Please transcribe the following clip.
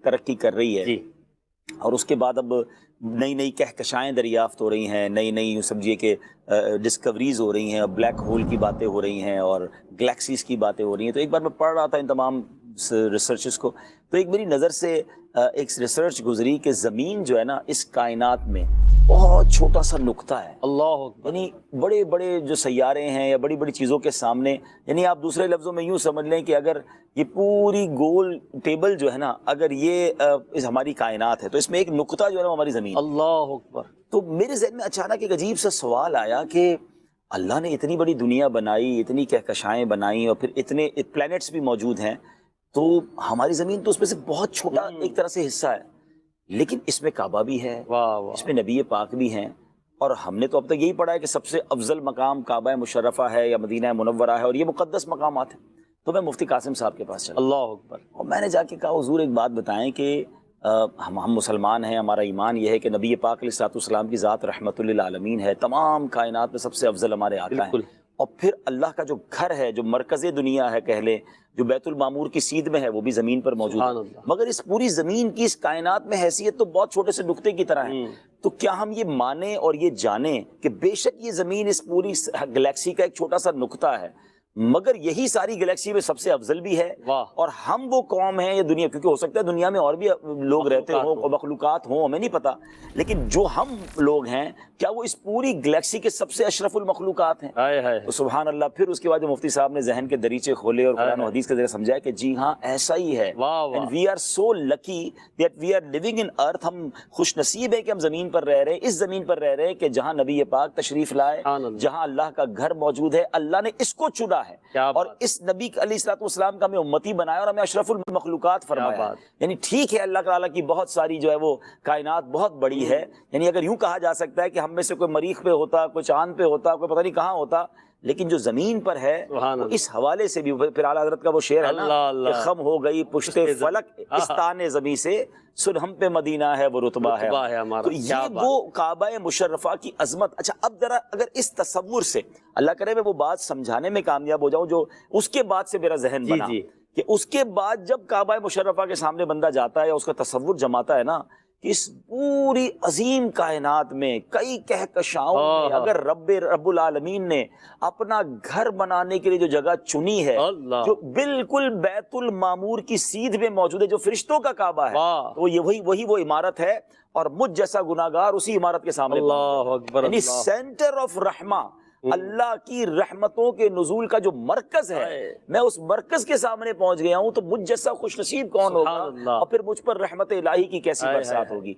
ترقی کر رہی ہے جی اور اس کے بعد اب نئی نئی کہکشائیں دریافت ہو رہی ہیں، نئی نئی یوں سمجھیے کہ ڈسکوریز ہو رہی ہیں، بلیک ہول کی باتیں ہو رہی ہیں اور گلیکسیز کی باتیں ہو رہی ہیں. تو ایک بار میں پڑھ رہا تھا ان تمام ریسرچز کو، تو ایک میری نظر سے ایک ریسرچ گزری کہ زمین جو ہے نا اس کائنات میں بہت چھوٹا سا نقطہ ہے. اللہ اکبر. یعنی بڑے بڑے جو سیارے ہیں یا بڑی بڑی چیزوں کے سامنے، یعنی آپ دوسرے لفظوں میں یوں سمجھ لیں کہ اگر یہ پوری گول ٹیبل جو ہے نا، اگر یہ ہماری کائنات ہے تو اس میں ایک نقطہ جو ہے نا ہماری زمین. اللہ اکبر. تو میرے ذہن میں اچانک ایک عجیب سا سوال آیا کہ اللہ نے اتنی بڑی دنیا بنائی، اتنی کہکشائیں بنائی اور پھر اتنے پلانٹس بھی موجود ہیں، تو ہماری زمین تو اس میں سے بہت چھوٹا ایک طرح سے حصہ ہے، لیکن اس میں کعبہ بھی ہے، واہ واہ. اس میں نبی پاک بھی ہیں، اور ہم نے تو اب تک یہی پڑھا ہے کہ سب سے افضل مقام کعبہ مشرفہ ہے یا مدینہ منورہ ہے اور یہ مقدس مقامات ہیں. تو میں مفتی قاسم صاحب کے پاس چلا اللہ اکبر. اور میں نے جا کے کہا حضور ایک بات بتائیں کہ ہم مسلمان ہیں، ہمارا ایمان یہ ہے کہ نبی پاک علیہ الصلوۃ والسلام کی ذات رحمت للعالمین ہے، تمام کائنات میں سب سے افضل ہمارے آقا ہیں، بالکل. اور پھر اللہ کا جو گھر ہے، جو مرکز دنیا ہے کہہ لیں، جو بیت المعمور کی سیدھ میں ہے، وہ بھی زمین پر موجود سبحان ہے، اللہ. مگر اس پوری زمین کی اس کائنات میں حیثیت تو بہت چھوٹے سے نقطے کی طرح ہے. تو کیا ہم یہ مانیں اور یہ جانیں کہ بے شک یہ زمین اس پوری گلیکسی کا ایک چھوٹا سا نقطہ ہے، مگر یہی ساری گلیکسی میں سب سے افضل بھی ہے، واہ. اور ہم وہ قوم ہیں یا دنیا، کیونکہ ہو سکتا ہے دنیا میں اور بھی لوگ رہتے ہوں، مخلوقات ہوں، ہمیں نہیں پتا، لیکن جو ہم لوگ ہیں کیا وہ اس پوری گلیکسی کے سب سے اشرف المخلوقات ہیں؟ ہائے ہائے. تو سبحان اللہ. پھر اس کے بعد جو مفتی صاحب نے ذہن کے دریچے کھولے اور قرآن و حدیث کے ذریعے سمجھایا کہ جی ہاں ایسا ہی ہے. واہ واہ. And we are so lucky that we are living in earth. ہم خوش نصیب ہے کہ ہم زمین پر رہ رہے ہیں، اس زمین پر رہ رہے ہیں کہ جہاں نبی پاک تشریف لائے، جہاں اللہ کا گھر موجود ہے. اللہ نے اس کو چنا ہے اور اس نبی علیہ الصلوۃ والسلام کا ہمیں امتی بنایا اور ہمیں اشرف المخلوقات فرمایا. یعنی ٹھیک ہے اللہ تعالیٰ کی بہت ساری جو ہے وہ کائنات بہت بڑی ہے، یعنی اگر یوں کہا جا سکتا ہے کہ ہم میں سے کوئی مریخ پہ ہوتا، کوئی چاند پہ ہوتا، کوئی پتہ نہیں کہاں ہوتا، لیکن جو زمین پر ہے اس حوالے سے بھی پھر اعلیٰ حضرت کا وہ شعر ہے نا کہ خم ہو گئی پشت فلک اس تانے زمیں سے، سن ہم پہ مدینہ ہے وہ رتبہ ہے ہمارا. تو یہ وہ کعبہ مشرفہ کی عظمت. اچھا اب ذرا اگر اس تصور سے، اللہ کرے میں وہ بات سمجھانے میں کامیاب ہو جاؤں جو اس کے بعد سے میرا ذہن بنا کہ اس کے بعد جب کعبہ مشرفہ کے سامنے بندہ جاتا ہے یا اس کا تصور جماتا ہے نا کہ اس پوری عظیم کائنات میں کئی کہکشاؤں میں اگر رب العالمین نے اپنا گھر بنانے کے لیے جو جگہ چنی ہے جو بالکل بیت المعمور کی سیدھ میں موجود ہے، جو فرشتوں کا کعبہ ہے، تو یہ وہی وہ عمارت ہے اور مجھ جیسا گناہگار اسی عمارت کے سامنے. اللہ اکبر. یعنی سینٹر آف رحمہ، اللہ کی رحمتوں کے نزول کا جو مرکز ہے، میں اس مرکز کے سامنے پہنچ گیا ہوں، تو مجھ جیسا خوش نصیب کون ہوگا اور پھر مجھ پر رحمت الہی کی کیسی برسات ہوگی.